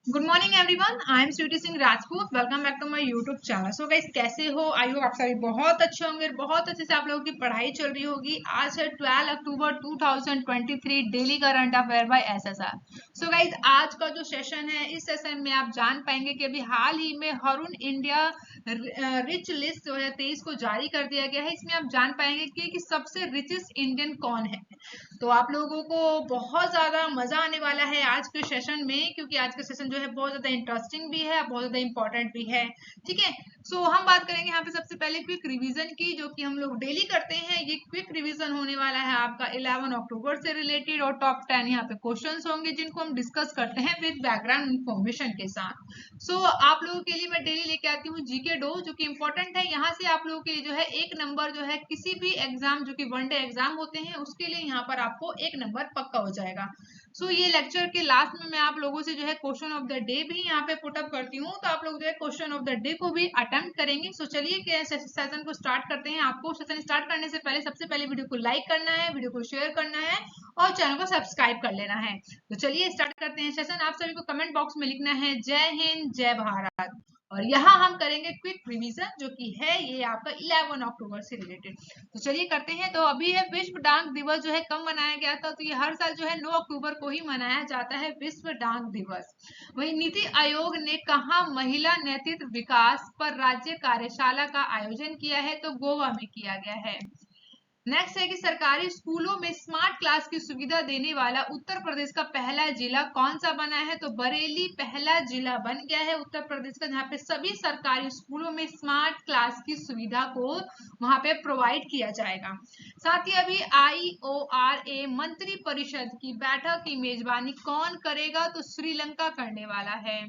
Good morning everyone, I am Sweety Singh Rajput. Welcome back to my YouTube channel. So guys, कैसे हो? I hope आप सभी बहुत अच्छे होंगे, बहुत अच्छे से आप लोगों की पढ़ाई चल रही होगी। आज है 12 अक्टूबर 2023, daily current affair by SSR. So guys, आज का जो सेशन है, इस सेशन में आप जान पाएंगे कि अभी हाल ही में हरून इंडिया रिच लिस्ट 2023 को जारी कर दिया गया है। इसमें आप जान पाएंगे कि सबसे रिचेस्ट इंडियन कौन है। तो आप लोगों को बहुत ज्यादा मजा आने वाला है आज के सेशन में, क्योंकि आज का सेशन जो है बहुत ज्यादा इंटरेस्टिंग भी है, बहुत ज्यादा इंपॉर्टेंट भी है। ठीक है। सो हम बात करेंगे यहाँ पे सबसे पहले क्विक रिवीजन की, जो कि हम लोग डेली करते हैं। ये क्विक रिवीजन होने वाला है आपका 11 अक्टूबर से रिलेटेड, और टॉप 10 यहाँ पे क्वेश्चंस होंगे जिनको हम डिस्कस करते हैं विद बैकग्राउंड इन्फॉर्मेशन के साथ। सो आप लोगों के लिए मैं डेली लेके आती हूँ जीके डो, जो कि इंपॉर्टेंट है। यहाँ से आप लोगों के लिए जो है एक नंबर जो है किसी भी एग्जाम जो कि वनडे एग्जाम होते हैं उसके लिए यहाँ पर आपको एक नंबर पक्का हो जाएगा। सो ये लेक्चर के लास्ट में मैं आप लोगों से जो है क्वेश्चन ऑफ द डे भी यहाँ पे पुटअप करती हूँ, तो आप लोग जो है क्वेश्चन ऑफ द डे को भी अटेम्प्ट करेंगे। सो चलिए सेशन को स्टार्ट करते हैं। आपको सेशन स्टार्ट करने से पहले सबसे पहले वीडियो को लाइक करना है, वीडियो को शेयर करना है और चैनल को सब्सक्राइब कर लेना है। तो चलिए स्टार्ट करते हैं सेशन। आप सभी को कमेंट बॉक्स में लिखना है जय हिंद जय भारत, और यहाँ हम करेंगे क्विक रिवीजन, जो कि है ये आपका 11 अक्टूबर से रिलेटेड। तो चलिए करते हैं। तो अभी है विश्व डाक दिवस, जो है कब मनाया गया था? तो ये हर साल जो है 9 अक्टूबर को ही मनाया जाता है, विश्व डाक दिवस। वही नीति आयोग ने कहा महिला नेतृत्व विकास पर राज्य कार्यशाला का आयोजन किया है? तो गोवा में किया गया है। नेक्स्ट है कि सरकारी स्कूलों में स्मार्ट क्लास की सुविधा देने वाला उत्तर प्रदेश का पहला जिला कौन सा बना है? तो बरेली पहला जिला बन गया है उत्तर प्रदेश का, जहाँ पे सभी सरकारी स्कूलों में स्मार्ट क्लास की सुविधा को वहां पे प्रोवाइड किया जाएगा। साथ ही अभी IORA मंत्री परिषद की बैठक की मेजबानी कौन करेगा? तो श्रीलंका करने वाला है।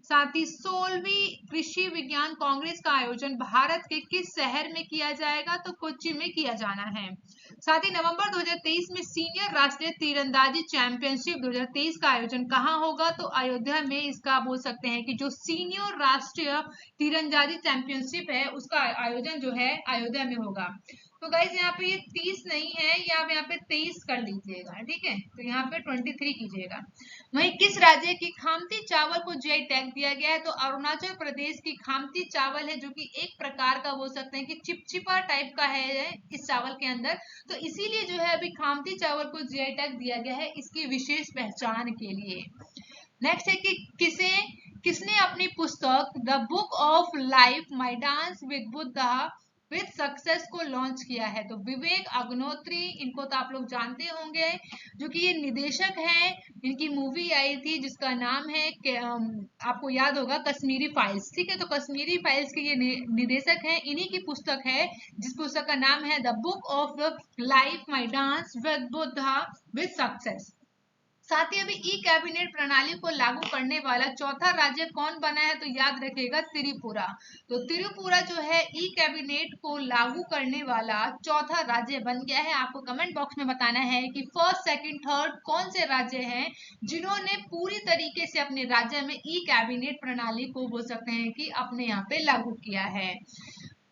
साथ ही 16वीं कृषि विज्ञान कांग्रेस का आयोजन भारत के किस शहर में किया जाएगा? तो कोच्चि में किया जाना है। साथ ही नवंबर 2023 में सीनियर राष्ट्रीय तीरंदाजी चैंपियनशिप 2023 का आयोजन कहाँ होगा? तो अयोध्या में। इसका बोल सकते हैं कि जो सीनियर राष्ट्रीय तीरंदाजी चैंपियनशिप है उसका आयोजन जो है अयोध्या में होगा। तो गाइज यहाँ पे ये 30 नहीं है, या आप यहाँ पे 23 कर लीजिएगा। ठीक है, तो यहाँ पे 23 कीजिएगा। वहीं किस राज्य की खामती चावल को जीआई टैग दिया गया है? तो अरुणाचल प्रदेश की खामती चावल है, जो कि एक प्रकार का बोल सकते हैं कि चिपचिपा टाइप का है इस चावल के अंदर। तो इसीलिए जो है अभी खामती चावल को जीआई टैग दिया गया है इसकी विशेष पहचान के लिए। नेक्स्ट है कि किसने अपनी पुस्तक the book of life my dance with Buddha with success को लॉन्च किया है? तो विवेक अग्निहोत्री, इनको तो आप लोग जानते होंगे, जो कि ये निदेशक हैं। इनकी मूवी आई थी जिसका नाम है आपको याद होगा कश्मीरी फाइल्स। ठीक है, तो कश्मीरी फाइल्स के ये निदेशक हैं। इन्हीं की पुस्तक है जिस पुस्तक का नाम है the book of life my dance with Buddha with success. साथ ही अभी ई कैबिनेट प्रणाली को लागू करने वाला चौथा राज्य कौन बना है? तो याद रखिएगा त्रिपुरा। तो त्रिपुरा जो है ई कैबिनेट को लागू करने वाला चौथा राज्य बन गया है। आपको कमेंट बॉक्स में बताना है कि फर्स्ट सेकंड थर्ड कौन से राज्य हैं जिन्होंने पूरी तरीके से अपने राज्य में ई कैबिनेट प्रणाली को बोल सकते हैं कि अपने यहाँ पे लागू किया है।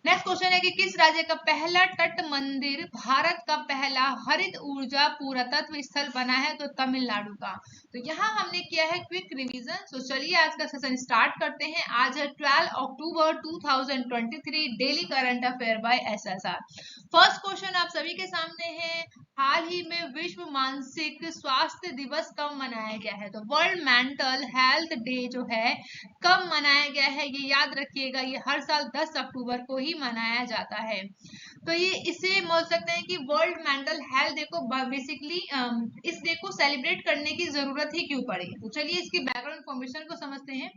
नेक्स्ट क्वेश्चन है कि किस राज्य का पहला तट मंदिर भारत का पहला हरित ऊर्जा पुरातत्व स्थल बना है? तो तमिलनाडु का। तो यहाँ हमने किया है क्विक रिवीजन। तो चलिए आज का सेशन स्टार्ट करते हैं। आज है 12 अक्टूबर 2023, daily current affair by SSR. First question आप सभी के सामने है, हाल ही में विश्व मानसिक स्वास्थ्य दिवस कब मनाया गया है? तो वर्ल्ड मेंटल हेल्थ डे जो है कब मनाया गया है? ये याद रखिएगा, ये हर साल 10 अक्टूबर को ही मनाया जाता है। तो ये इसे बोल सकते हैं कि वर्ल्ड मेंटल हेल्थ डे को बेसिकली इस डे को सेलिब्रेट करने की जरूरत ही क्यों पड़ी? तो चलिए इसकी बैकग्राउंड इन्फॉर्मेशन को समझते हैं।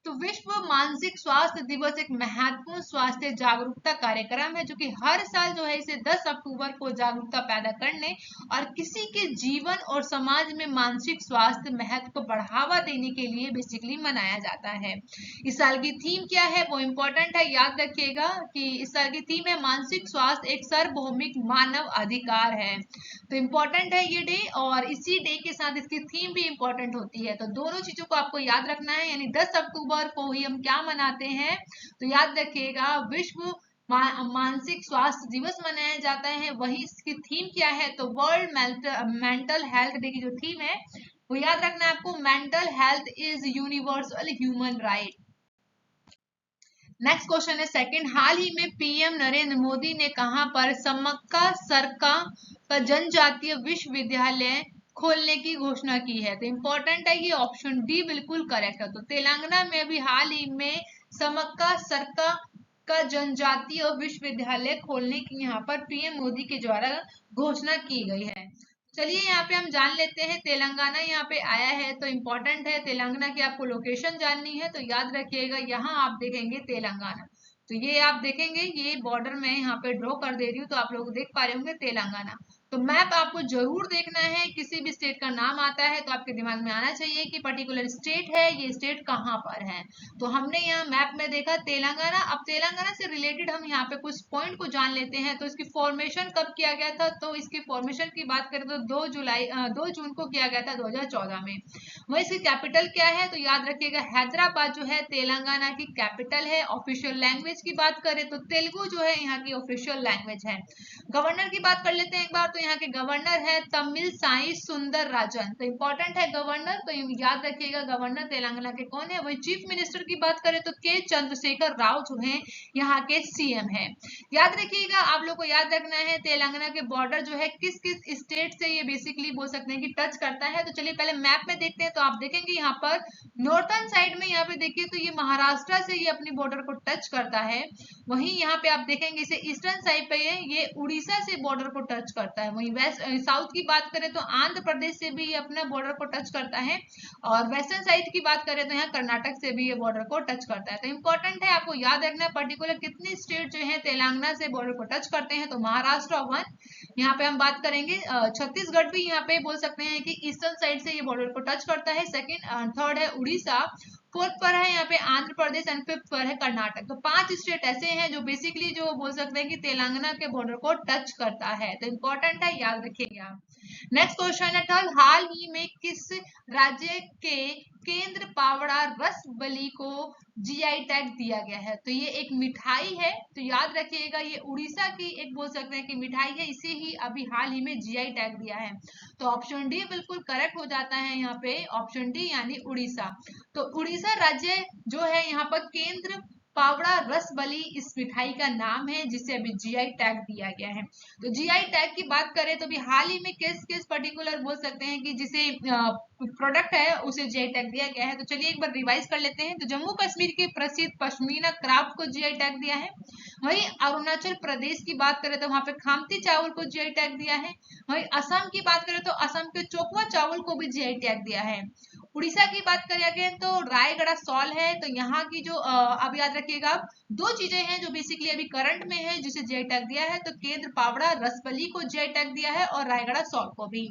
तो विश्व मानसिक स्वास्थ्य दिवस एक महत्वपूर्ण स्वास्थ्य जागरूकता कार्यक्रम है, जो कि हर साल जो है इसे 10 अक्टूबर को जागरूकता पैदा करने और किसी के जीवन और समाज में मानसिक स्वास्थ्य महत्व को बढ़ावा देने के लिए बेसिकली मनाया जाता है। इस साल की थीम क्या है वो इम्पोर्टेंट है, याद रखिएगा कि इस साल की थीम है मानसिक स्वास्थ्य एक सार्वभौमिक मानव अधिकार है। तो इम्पोर्टेंट है ये डे, और इसी डे के साथ इसकी थीम भी इम्पोर्टेंट होती है। तो दोनों चीजों को आपको याद रखना है, यानी 10 अक्टूबर को ही हम क्या मनाते हैं? तो याद रखिएगा विश्व मानसिक स्वास्थ्य दिवस मनाया जाता है। वही इसकी थीम क्या है? तो वर्ल्ड मेंटल हेल्थ डे की जो थीम है वो याद रखना है आपको, mental health is universal human right. Next question है सेकंड, हाल ही में पीएम नरेंद्र मोदी ने कहां पर समक्का सरका का जनजातीय विश्वविद्यालय खोलने की घोषणा की है? तो इंपॉर्टेंट है ये, ऑप्शन डी बिल्कुल करेक्ट है। तो तेलंगाना में अभी हाल ही में समक्का सरका का जनजातीय विश्वविद्यालय खोलने की यहाँ पर पीएम मोदी के द्वारा घोषणा की गई है। चलिए यहाँ पे हम जान लेते हैं, तेलंगाना यहाँ पे आया है तो इम्पोर्टेंट है, तेलंगाना की आपको लोकेशन जाननी है तो याद रखिएगा, यहाँ आप देखेंगे तेलंगाना, तो ये आप देखेंगे, ये बॉर्डर में यहाँ पे ड्रॉ कर दे रही हूँ तो आप लोग देख पा रहे होंगे तेलंगाना। तो मैप आपको जरूर देखना है, किसी भी स्टेट का नाम आता है तो आपके दिमाग में आना चाहिए कि पर्टिकुलर स्टेट है, ये स्टेट कहाँ पर है। तो हमने यहाँ मैप में देखा तेलंगाना। अब तेलंगाना से रिलेटेड हम यहाँ पे कुछ पॉइंट को जान लेते हैं। तो इसकी फॉर्मेशन कब किया गया था? तो इसकी फॉर्मेशन की बात करें तो 2 जून को किया गया था 2014 में। वही इसकी कैपिटल क्या है? तो याद रखिएगा हैदराबाद जो है तेलंगाना की कैपिटल है। ऑफिशियल लैंग्वेज की बात करें तो तेलुगु जो है यहाँ की ऑफिशियल लैंग्वेज है। गवर्नर की बात कर लेते हैं एक बार, तो यहाँ के गवर्नर है तमिल साई सुंदर राजन। तो इंपॉर्टेंट है गवर्नर, तो याद रखिएगा गवर्नर तेलंगाना के कौन है। वही चीफ मिनिस्टर की बात करें तो के चंद्रशेखर राव जो है यहाँ के सीएम है। याद रखिएगा, आप लोग को याद रखना है तेलंगाना के बॉर्डर जो है किस किस स्टेट से ये बेसिकली बोल सकते हैं कि टच करता है। तो चलिए पहले मैप में देखते हैं। तो आप देखेंगे यहाँ पर नॉर्थन साइड में यहाँ पे देखिए तो ये महाराष्ट्र से ये अपनी बॉर्डर को टच करता है। वहीं यहाँ पे आप देखेंगे इसे ईस्टर्न साइड पे ये उड़ीसा से बॉर्डर को टच करता है। वहीं वेस्ट साउथ की बात करें तो आंध्र प्रदेश से भी ये अपना बॉर्डर को टच करता है। और वेस्टर्न साइड की बात करें तो यहाँ कर्नाटक से भी ये बॉर्डर को टच करता है। तो इंपॉर्टेंट है, आपको याद रखना है पर्टिकुलर कितनी स्टेट जो है तेलंगाना से बॉर्डर को टच करते हैं। तो महाराष्ट्र 1, यहाँ पे हम बात करेंगे छत्तीसगढ़ भी यहाँ पे बोल सकते हैं कि ईस्टर्न साइड से ये बॉर्डर को टच करता है। सेकंड, थर्ड है उड़ीसा, फोर्थ पर है यहाँ पे आंध्र प्रदेश एंड फिफ्थ पर है कर्नाटक। तो 5 स्टेट ऐसे हैं जो बेसिकली जो बोल सकते हैं कि तेलंगाना के बॉर्डर को टच करता है। तो इंपॉर्टेंट है, याद रखिएगा आप। नेक्स्ट क्वेश्चन है थर्ड, हाल ही में किस राज्य के केंद्र पावड़ा रस बली को जीआई टैग दिया गया है? तो ये एक मिठाई है, तो याद रखिएगा ये उड़ीसा की एक बोल सकते हैं कि मिठाई है, इसे ही अभी हाल ही में जीआई टैग दिया है। तो ऑप्शन डी बिल्कुल करेक्ट हो जाता है यहाँ पे, ऑप्शन डी यानी उड़ीसा। तो उड़ीसा राज्य जो है यहाँ पर केंद्र पावड़ा रसबली इस मिठाई का नाम है, जिसे अभी जीआई टैग दिया गया है। तो जीआई टैग की बात करें तो भी हाल ही में किस किस पर्टिकुलर बोल सकते हैं कि जिसे प्रोडक्ट है उसे जीआई टैग दिया गया है। तो चलिए एक बार रिवाइज कर लेते हैं। तो जम्मू कश्मीर के प्रसिद्ध पश्मीना क्राफ्ट को जीआई टैग दिया है। वहीं अरुणाचल प्रदेश की बात करें तो वहां पे खामती चावल को जीआई टैग दिया है। वहीं असम की बात करें तो असम के चोकवा चावल को भी जीआई टैग दिया है। उड़ीसा की बात करें अगेन तो रायगढ़ सॉल है। तो यहाँ की जो अब याद रखिएगा 2 चीजें हैं जो बेसिकली अभी करंट में है जिसे जीआई टैग दिया है। तो केंद्र पावड़ा रसबली को जीआई टैग दिया है और रायगढ़ सॉल को भी।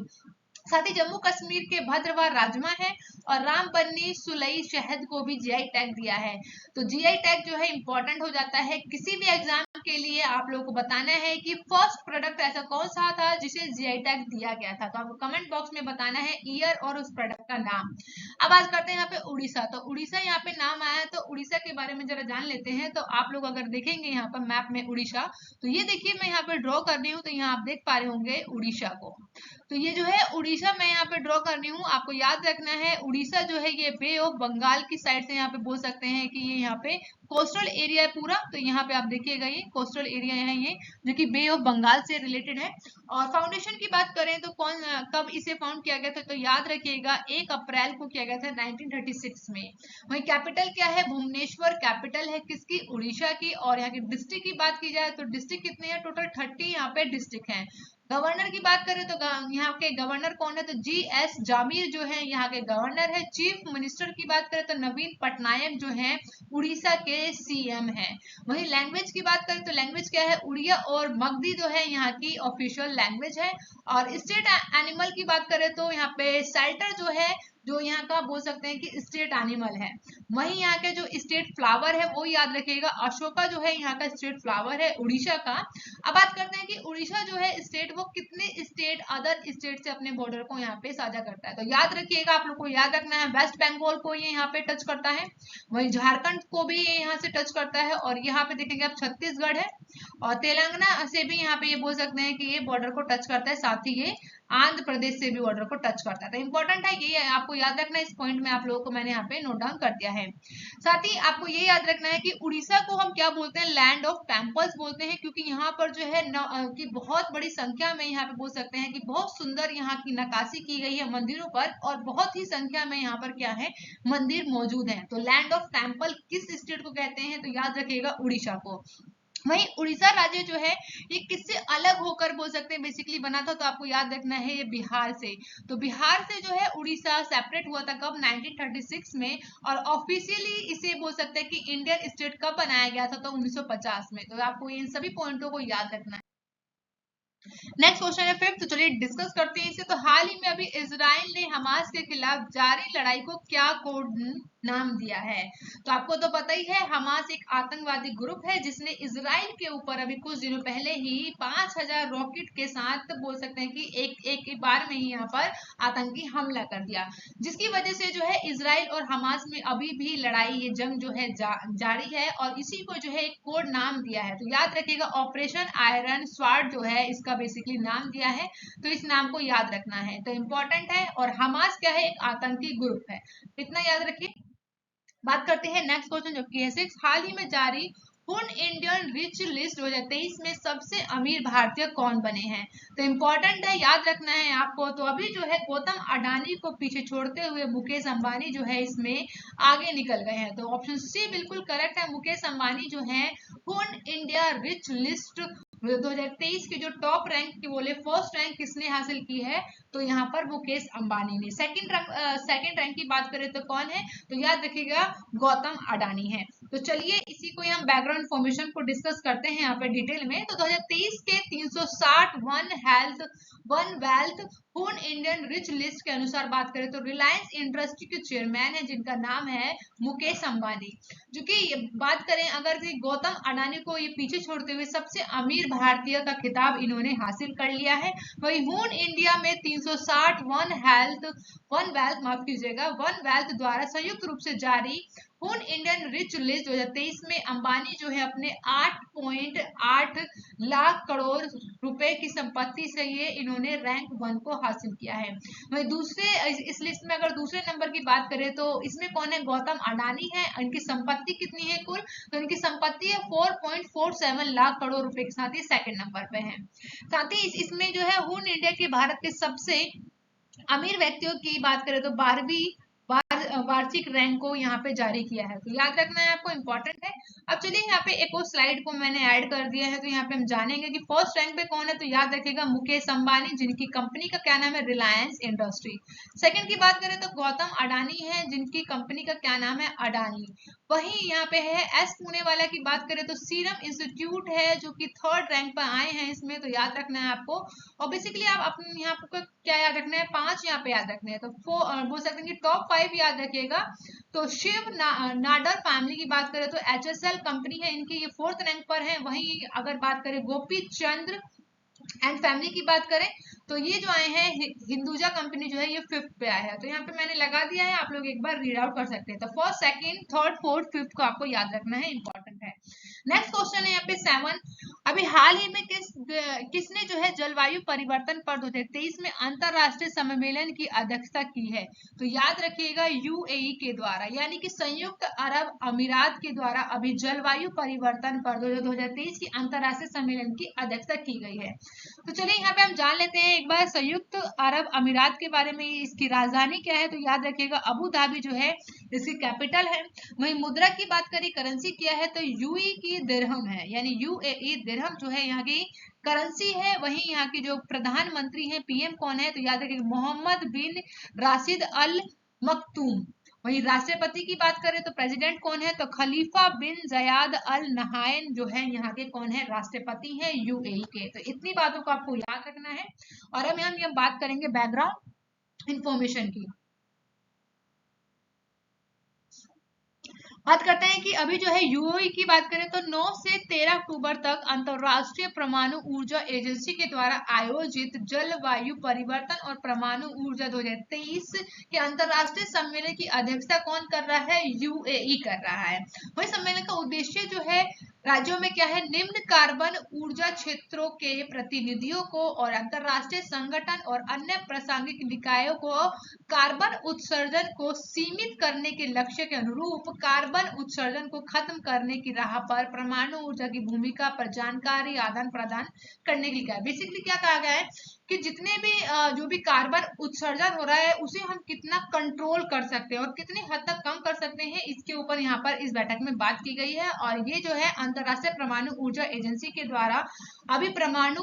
साथ ही जम्मू कश्मीर के भद्रवाह राजमा है और रामबन्नी सुलई शहद को भी जीआई टैग दिया है। तो जीआई टैग जो है इंपॉर्टेंट हो जाता है किसी भी एग्जाम के लिए। आप लोगों को बताना है कि फर्स्ट प्रोडक्ट ऐसा कौन सा था जिसे जीआई टैग दिया गया था। तो आपको कमेंट बॉक्स में बताना है ईयर और उस प्रोडक्ट का नाम। अब बात करते हैं यहाँ पे उड़ीसा। तो उड़ीसा यहाँ पे नाम आया है, तो उड़ीसा के बारे में जरा जान लेते हैं। तो आप लोग अगर देखेंगे यहाँ पर मैप में उड़ीसा, तो ये देखिए मैं यहाँ पे ड्रॉ कर रही हूँ, तो यहाँ आप देख पा रहे होंगे उड़ीसा को। तो ये जो है उड़ीसा मैं यहाँ पे ड्रॉ कर रही हूँ। आपको याद रखना है उड़ीसा जो है ये बे ऑफ बंगाल की साइड से यहाँ पे बोल सकते हैं कि ये यहाँ पे कोस्टल एरिया है पूरा। तो यहाँ पे आप देखिएगा ये कोस्टल एरिया है ये, जो कि बे ऑफ बंगाल से रिलेटेड है। और फाउंडेशन की बात करें तो कब इसे फाउंड किया गया था? तो याद रखिएगा 1 अप्रैल को किया गया था 1936 में। वही कैपिटल क्या है? भुवनेश्वर कैपिटल है किसकी? उड़ीसा की। और यहाँ की डिस्ट्रिक्ट की बात की जाए तो डिस्ट्रिक्ट कितने हैं? टोटल 30 यहाँ पे डिस्ट्रिक्ट है। गवर्नर की बात करें तो यहाँ के गवर्नर कौन है? तो जीएस जामीर जो है यहाँ के गवर्नर है। चीफ मिनिस्टर की बात करें तो नवीन पटनायक जो है उड़ीसा के सीएम है। वही लैंग्वेज की बात करें तो लैंग्वेज क्या है? उड़िया और मगधी जो है यहाँ की ऑफिशियल लैंग्वेज है। और स्टेट एनिमल की बात करें तो यहाँ पे सैल्टर जो है जो यहाँ का बोल सकते हैं कि स्टेट एनिमल है। वहीं यहाँ के जो स्टेट फ्लावर है वो याद रखिएगा अशोका जो है यहाँ का स्टेट फ्लावर है उड़ीसा का। अब बात करते हैं कि उड़ीसा जो है स्टेट वो कितने स्टेट अदर स्टेट से अपने बॉर्डर को यहाँ पे साझा करता है? तो याद रखिएगा, आप लोग को याद रखना है वेस्ट बंगाल को ये यहाँ पे टच करता है। वहीं झारखंड को भी ये यहाँ से टच करता है। और यहाँ पे देखेंगे आप छत्तीसगढ़ है। और तेलंगाना से भी यहाँ पे ये बोल सकते हैं कि ये बॉर्डर को टच करता है, साथ ही ये आंध्र प्रदेश से भी बॉर्डर को टच करता है। तो इंपॉर्टेंट है ये, आपको याद रखना है, इस पॉइंट में आप लोगों को मैंने यहाँ पे नोट डाउन कर दिया है। साथ ही आपको ये याद रखना है कि उड़ीसा को हम क्या बोलते हैं, लैंड ऑफ टेम्पल्स बोलते हैं, क्योंकि यहाँ पर जो है कि बहुत बड़ी संख्या में यहाँ पे बोल सकते हैं कि बहुत सुंदर यहाँ की नक्काशी की गई है मंदिरों पर, और बहुत ही संख्या में यहाँ पर क्या है, मंदिर मौजूद है। तो लैंड ऑफ टेम्पल किस स्टेट को कहते हैं, तो याद रखिएगा उड़ीसा को। वहीं उड़ीसा राज्य जो है ये किससे अलग होकर बोल सकते हैं बेसिकली बना था, तो आपको याद रखना है ये बिहार से। तो बिहार से जो है उड़ीसा सेपरेट हुआ था कब, 1936 में, और ऑफिशियली इसे बोल सकते हैं कि इंडियन स्टेट कब बनाया गया था, तो 1950 में। तो आपको इन सभी पॉइंटों को याद रखना है। नेक्स्ट क्वेश्चन है फिफ्थ, तो चलिए डिस्कस करते हैं इसे। तो हाल ही में अभी इजराइल ने हमास के खिलाफ जारी लड़ाई को क्या कोड नाम दिया है, तो आपको तो पता ही है हमास एक आतंकवादी ग्रुप है जिसने इजराइल के ऊपर अभी कुछ दिनों पहले ही 5000 रॉकेट के साथ बोल सकते हैं कि एक बार में ही यहाँ पर आतंकी हमला कर दिया, जिसकी वजह से जो है इजराइल और हमास में अभी भी लड़ाई, ये जंग जो है जारी है, और इसी को जो है एक कोड नाम दिया है। तो याद रखिएगा ऑपरेशन आयरन स्वार्ड जो है इसका बेसिकली नाम दिया है, तो इस नाम को याद रखना है, तो इंपॉर्टेंट है। और हमास क्या है, एक आतंकी ग्रुप है, इतना याद रखिए। बात करते हैं नेक्स्ट क्वेश्चन जो कि है 6, हाल ही में जारी हुन इंडियन रिच लिस्ट 2023 में सबसे अमीर भारतीय कौन बने हैं, तो इंपॉर्टेंट है, याद रखना है आपको। तो अभी जो है गौतम अडानी को पीछे छोड़ते हुए मुकेश अंबानी जो है इसमें आगे निकल गए हैं, तो ऑप्शन सी बिल्कुल करेक्ट है। मुकेश अंबानी जो है हुन इंडिया रिच लिस्ट 2023 के जो टॉप रैंक की बोले फर्स्ट रैंक किसने हासिल की है, तो यहाँ पर मुकेश अंबानी ने। सेकंड रैंक की बात करें तो कौन है, तो याद रखिएगा गौतम अडानी है। तो चलिए इसी को हम बैकग्राउंड इन्फॉर्मेशन को डिस्कस करते हैं यहाँ पे डिटेल में। तो 2023 के 360 वन वेल्थ हुन इंडियन रिच लिस्ट के अनुसार बात करें तो रिलायंस इंडस्ट्री के चेयरमैन है जिनका नाम है मुकेश अंबानी, जो कि बात करें अगर गौतम अडानी को ये पीछे छोड़ते हुए सबसे अमीर भारतीय का खिताब इन्होंने हासिल कर लिया है। वही हुन इंडिया में 360 वन वेल्थ माफ कीजिएगा वन वेल्थ द्वारा संयुक्त रूप से जारी हुन इंडियन रिच लिस्ट 2023 में अंबानी जो है अपने 8.8 लाख करोड़ रुपए की संपत्ति से ये इन्होंने रैंक 1 को हासिल किया है। वही दूसरे इस लिस्ट में अगर दूसरे नंबर की बात करें तो इसमें कौन है, गौतम अडानी है। इनकी संपत्ति कितनी है कुल, तो इनकी संपत्ति है 4.47 लाख करोड़ रुपए के साथ ही सेकंड नंबर पे है। साथ ही इसमें जो है हुन इंडिया के भारत के सबसे अमीर व्यक्तियों की बात करें तो 12वीं वार्षिक रैंक को यहाँ पे जारी किया है, तो याद रखना है आपको, इंपॉर्टेंट है। अब चलिए यहाँ पे एक और स्लाइड को मैंने ऐड कर दिया है, तो यहाँ पे हम जानेंगे कि फर्स्ट रैंक पे कौन है, तो याद रखिएगा मुकेश अंबानी जिनकी कंपनी का क्या नाम है, रिलायंस इंडस्ट्री। सेकंड की बात करें तो गौतम अडानी है जिनकी कंपनी का क्या नाम है, अडानी। वही यहाँ पे है एस पुणे वाला की बात करें तो सीरम इंस्टीट्यूट है जो कि थर्ड रैंक पर आए हैं इसमें, तो याद रखना है आपको। और बेसिकली आप अपने यहाँ पे क्या याद रखना है, 5 यहाँ पे याद रखने हैं, तो बोल सकते हैं कि टॉप 5 याद रखिएगा। तो शिव नाडर फैमिली की बात करें तो HSL कंपनी है इनकी, ये 4th रैंक पर है। वहीं अगर बात करें गोपी चंद्र एंड फैमिली की बात करें तो ये जो आए हैं हिंदुजा कंपनी जो है ये 5th पे आया है, तो यहाँ पे मैंने लगा दिया है, आप लोग एक बार रीड आउट कर सकते हैं। तो first second third fourth fifth को आपको याद रखना है, इंपॉर्टेंट है। नेक्स्ट क्वेश्चन है यहाँ पे 7, अभी हाल ही में किसने जो है जलवायु परिवर्तन पर 2023 में अंतरराष्ट्रीय सम्मेलन की अध्यक्षता की है, तो याद रखिएगा UAE के द्वारा, यानी कि संयुक्त अरब अमीरात के द्वारा अभी जलवायु परिवर्तन पर 2023 की अंतरराष्ट्रीय सम्मेलन की अध्यक्षता की गई है। तो चलिए यहाँ पे हम जान लेते हैं एक बार संयुक्त अरब अमीरात के बारे में, इसकी राजधानी क्या है, तो याद रखिएगा अबू धाबी जो है इसकी कैपिटल है। वही मुद्रा की बात करें, करेंसी क्या है, तो यूई की दिरहम है, यानी UAE दिरहम जो है यहाँ की करेंसी है। वहीं यहाँ की जो प्रधानमंत्री है PM कौन है, तो याद रखिएगा मोहम्मद बिन राशिद अल मखतूम। वहीं राष्ट्रपति की बात करें तो प्रेसिडेंट कौन है, तो खलीफा बिन जयाद अल नहायन जो है यहाँ के कौन है, राष्ट्रपति है UAE के। तो इतनी बातों को आपको याद रखना है। और अब हम बात करेंगे बैकग्राउंड इंफॉर्मेशन की। बात करते हैं कि अभी जो है UAE की बात करें तो 9 से 13 अक्टूबर तक अंतरराष्ट्रीय परमाणु ऊर्जा एजेंसी के द्वारा आयोजित जलवायु परिवर्तन और परमाणु ऊर्जा 2023 के अंतरराष्ट्रीय सम्मेलन की अध्यक्षता कौन कर रहा है, UAE कर रहा है। वही सम्मेलन का उद्देश्य जो है राज्यों में क्या है, निम्न कार्बन ऊर्जा क्षेत्रों के प्रतिनिधियों को और अंतरराष्ट्रीय संगठन और अन्य प्रासंगिक निकायों को कार्बन उत्सर्जन को सीमित करने के लक्ष्य के अनुरूप कार्बन उत्सर्जन को खत्म करने की राह पर परमाणु ऊर्जा की भूमिका पर जानकारी आदान प्रदान करने के लिए बेसिकली क्या कहा गया है कि जितने भी जो भी कार्बन उत्सर्जन हो रहा है उसे हम कितना कंट्रोल कर सकते हैं और कितनी हद तक कम कर सकते हैं, इसके ऊपर यहाँ पर इस बैठक में बात की गई है। और ये जो है अंतरराष्ट्रीय परमाणु ऊर्जा एजेंसी के द्वारा अभी परमाणु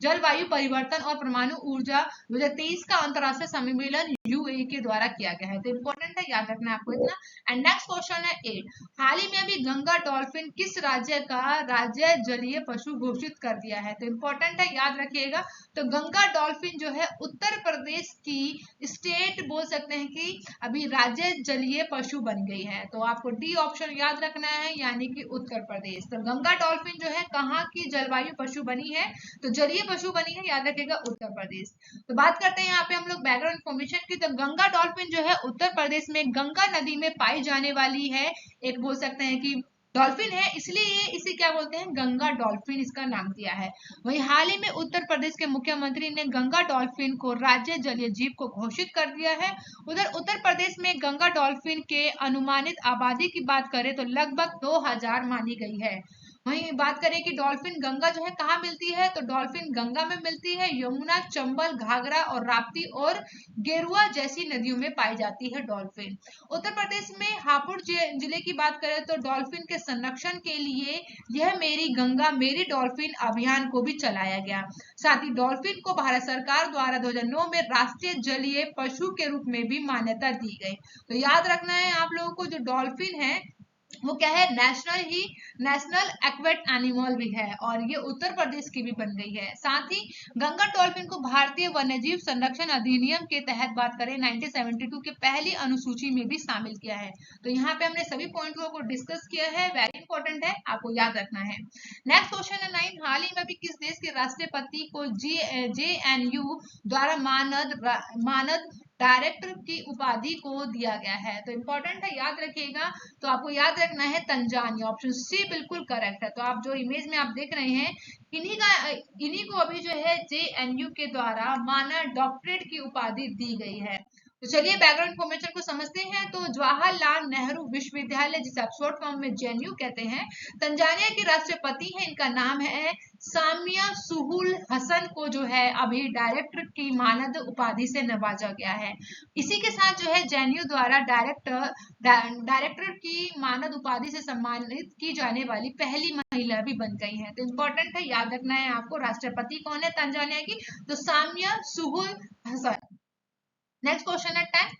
जलवायु परिवर्तन और परमाणु ऊर्जा 2023 का अंतरराष्ट्रीय सम्मेलन यूएई के द्वारा किया गया है। तो इंपॉर्टेंट है, याद रखना है आपको इतना। एंड नेक्स्ट क्वेश्चन है 8, हाल ही में अभी गंगा डॉल्फिन किस राज्य का राज्य जलीय पशु घोषित कर दिया है? तो इंपॉर्टेंट है, याद रखिएगा। तो गंगा डॉल्फिन जो है उत्तर प्रदेश की स्टेट बोल सकते हैं कि अभी राज्य जलीय पशु बन गई है। तो आपको डी ऑप्शन याद रखना है, यानी कि उत्तर प्रदेश। तो गंगा डॉल्फिन जो है कहाँ की जलवायु पशु बनी है? तो जलीय पशु बनी है, याद रखिएगा उत्तर प्रदेश। तो बात करते हैं यहाँ पे हम लोग बैकग्राउंड इन्फॉर्मेशन की। तो गंगा डॉल्फिन जो है उत्तर प्रदेश में गंगा नदी में पाई जाने वाली है एक, बोल सकते हैं कि डॉल्फिन है, इसलिए इसे क्या बोलते हैं, गंगा डॉल्फिन इसका नाम दिया है। वहीं हाल ही में उत्तर प्रदेश के मुख्यमंत्री ने गंगा डॉल्फिन को राज्य जलीय जीव को घोषित कर दिया है। उधर उत्तर प्रदेश में गंगा डॉल्फिन के अनुमानित आबादी की बात करें तो लगभग 2000 मानी गई है। वहीं बात करें कि डॉल्फिन गंगा जो है कहाँ मिलती है, तो डॉल्फिन गंगा में मिलती है, यमुना, चंबल, घाघरा और राप्ती और गेरुआ जैसी नदियों में पाई जाती है डॉल्फिन। उत्तर प्रदेश में हापुड़ जिले की बात करें तो डॉल्फिन के संरक्षण के लिए यह मेरी गंगा मेरी डॉल्फिन अभियान को भी चलाया गया। साथ ही डॉल्फिन को भारत सरकार द्वारा 2009 में राष्ट्रीय जलीय पशु के रूप में भी मान्यता दी गई। तो याद रखना है आप लोगों को, जो डॉल्फिन है वो क्या है, नेशनल एक्वेट एनिमल भी है और ये उत्तर प्रदेश की भी बन गई है। साथ ही गंगा डॉल्फिन को भारतीय वन्यजीव संरक्षण अधिनियम के तहत बात करें 1972 के पहली अनुसूची में भी शामिल किया है। तो यहाँ पे हमने सभी पॉइंटों को डिस्कस किया है, वेरी इंपॉर्टेंट है, आपको याद रखना है। नेक्स्ट क्वेश्चन है 9, हाल ही में भी किस देश के राष्ट्रपति को JNU द्वारा मानद डायरेक्टर की उपाधि को दिया गया है? तो इंपॉर्टेंट है, याद रखिएगा। तो आपको याद रखना है तंजानिया, ऑप्शन सी बिल्कुल करेक्ट है। तो आप जो इमेज में आप देख रहे हैं इन्हीं को अभी जो है JNU के द्वारा मानद डॉक्टरेट की उपाधि दी गई है। तो चलिए बैकग्राउंड इन्फॉर्मेशन को समझते हैं। तो जवाहरलाल नेहरू विश्वविद्यालय, जिसे आप शॉर्ट फॉर्म में JNU कहते हैं, तंजानिया के राष्ट्रपति हैं, इनका नाम है सामिया सुलूहु हसन को जो है अभी डायरेक्टर की मानद उपाधि से नवाजा गया है। इसी के साथ जो है JNU द्वारा डायरेक्टर की मानद उपाधि से सम्मानित की जाने वाली पहली महिला भी बन गई है। तो इंपॉर्टेंट है, याद रखना है आपको, राष्ट्रपति कौन है तंजानिया की, तो सामिया सुलूहु हसन। नेक्स्ट क्वेश्चन है 10,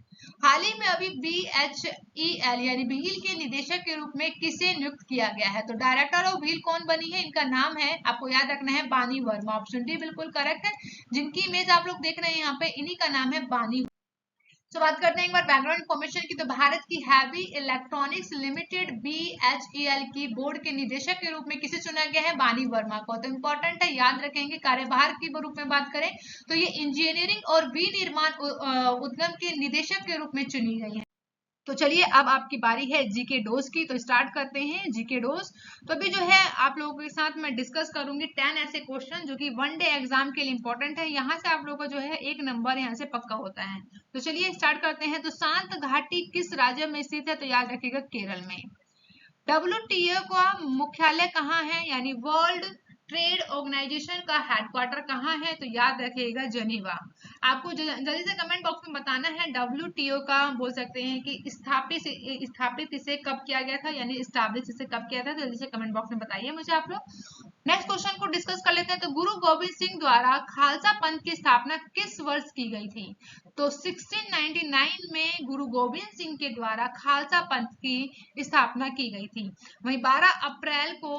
हाल ही में अभी BHEL यानी व्हील के निदेशक के रूप में किसे नियुक्त किया गया है? तो डायरेक्टर ऑफ व्हील कौन बनी है, इनका नाम है, आपको याद रखना है, बानी वर्मा। ऑप्शन डी बिल्कुल करेक्ट है। जिनकी इमेज आप लोग देख रहे हैं यहाँ पे, इन्हीं का नाम है बानी। तो बात करते हैं एक बार बैकग्राउंड इन्फॉर्मेशन की। तो भारत की हैवी इलेक्ट्रॉनिक्स लिमिटेड BHEL की बोर्ड के निदेशक के रूप में किसे चुना गया है? बानी वर्मा को। तो इंपॉर्टेंट है, याद रखेंगे। कार्यभार के रूप में बात करें तो ये इंजीनियरिंग और विनिर्माण उद्यम के निदेशक के रूप में चुनी गई है। तो चलिए अब आपकी बारी है जीके डोज की, तो स्टार्ट करते हैं जीके डोज। तो अभी जो है आप लोगों के साथ मैं डिस्कस करूंगी 10 ऐसे क्वेश्चन जो कि वन डे एग्जाम के लिए इंपॉर्टेंट है। यहाँ से आप लोगों का जो है 1 नंबर यहाँ से पक्का होता है। तो चलिए स्टार्ट करते हैं। तो शांत घाटी किस राज्य में स्थित है? तो याद रखिएगा केरल में। WTO का मुख्यालय कहाँ है, यानी वर्ल्ड ट्रेड ऑर्गेनाइजेशन का हेडक्वार्टर कहाँ है? तो याद रखिएगा जेनीवा। आपको जल्दी से कमेंट बॉक्स में बताना है WTO का, बोल सकते हैं कि स्थापित इसे कब किया गया था, यानी स्टैब्लिश इसे कब किया था। जल्दी से कमेंट बॉक्स में बताइए मुझे आप लोग। नेक्स्ट क्वेश्चन को डिस्कस कर लेते हैं। तो गुरु गोविंद सिंह द्वारा खालसा पंथ की स्थापना किस वर्ष की गई थी? तो 1699 में गुरु गोविंद सिंह के द्वारा खालसा पंथ की स्थापना की गई थी। वहीं 12 अप्रैल को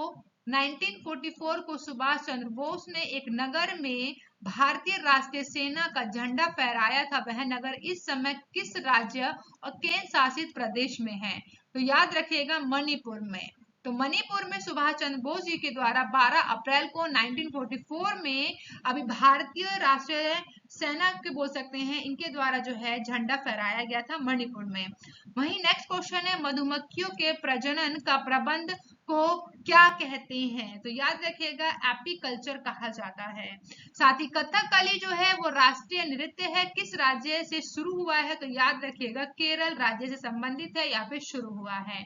1944 को सुभाष चंद्र बोस ने एक नगर में भारतीय राष्ट्रीय सेना का झंडा फहराया था। वह नगर इस समय किस राज्य और केंद्र शासित प्रदेश में है? तो याद रखिएगा मणिपुर में। तो मणिपुर में सुभाष चंद्र बोस जी के द्वारा 12 अप्रैल को 1944 में अभी भारतीय राष्ट्रीय सेना के बोल सकते हैं, इनके द्वारा जो है झंडा फहराया गया था मणिपुर में। वहीं नेक्स्ट क्वेश्चन है मधुमक्खियों के प्रजनन का प्रबंध को क्या कहते हैं? तो याद रखिएगा एपीकल्चर कहा जाता है। साथ ही कथकली जो है वो राष्ट्रीय नृत्य है, किस राज्य से शुरू हुआ है? तो याद रखिएगा केरल राज्य से संबंधित है या फिर शुरू हुआ है।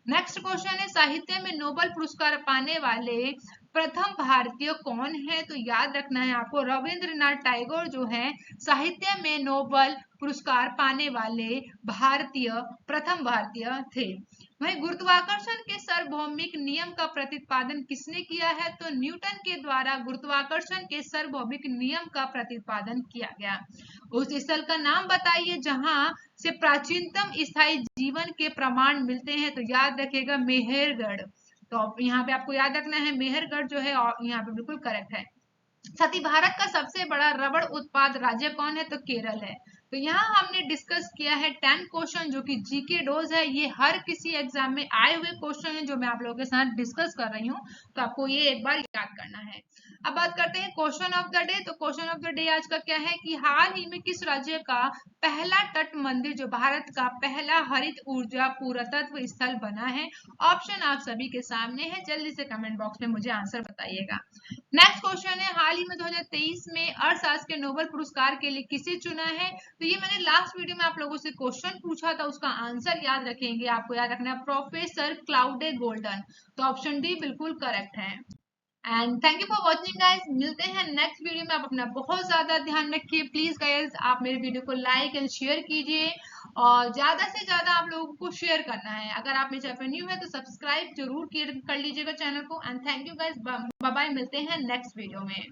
नेक्स्ट क्वेश्चन है साहित्य में नोबेल पुरस्कार पाने वाले प्रथम भारतीय कौन है? तो याद रखना है आपको रविंद्रनाथ टैगोर जो है साहित्य में नोबेल पुरस्कार पाने वाले प्रथम भारतीय थे। वहीं गुरुत्वाकर्षण के सार्वभौमिक नियम का प्रतिपादन किसने किया है? तो न्यूटन के द्वारा गुरुत्वाकर्षण के सार्वभौमिक नियम का प्रतिपादन किया गया। उस स्थल का नाम बताइए जहां से प्राचीनतम स्थायी जीवन के प्रमाण मिलते हैं। तो याद रखिएगा मेहरगढ़। तो यहाँ पे आपको याद रखना है मेहरगढ़ जो है, और यहाँ पे बिल्कुल करेक्ट है। साथ ही भारत का सबसे बड़ा रबड़ उत्पाद राज्य कौन है? तो केरल है। तो यहाँ हमने डिस्कस किया है 10 क्वेश्चन जो कि जीके डोज है, ये हर किसी एग्जाम में आए हुए क्वेश्चन है जो मैं आप लोगों के साथ डिस्कस कर रही हूँ, तो आपको ये एक बार याद करना है। अब बात करते हैं क्वेश्चन ऑफ द डे। तो क्वेश्चन ऑफ द डे आज का क्या है कि हाल ही में किस राज्य का पहला तट मंदिर जो भारत का पहला हरित ऊर्जा पुरातत्व स्थल बना है? ऑप्शन आप सभी के सामने है, जल्दी से कमेंट बॉक्स में मुझे आंसर बताइएगा। नेक्स्ट क्वेश्चन है हाल ही में 2023 में अर्थशास्त्र के नोबेल पुरस्कार के लिए किसे चुना है? तो ये मैंने लास्ट वीडियो में आप लोगों से क्वेश्चन पूछा था, उसका आंसर याद रखेंगे। आपको याद रखना है प्रोफेसर क्लाउडे गोल्डन। तो ऑप्शन डी बिल्कुल करेक्ट है। And thank you for watching guys, मिलते हैं नेक्स्ट वीडियो में। आप अपना बहुत ज्यादा ध्यान रखिए प्लीज गाइस, आप मेरे वीडियो को लाइक एंड शेयर कीजिए और ज्यादा से ज्यादा आप लोगों को शेयर करना है। अगर आप मेरे चैनल पर न्यू है तो सब्सक्राइब जरूर कर लीजिएगा चैनल को। And thank you guys, bye bye, मिलते हैं नेक्स्ट वीडियो में।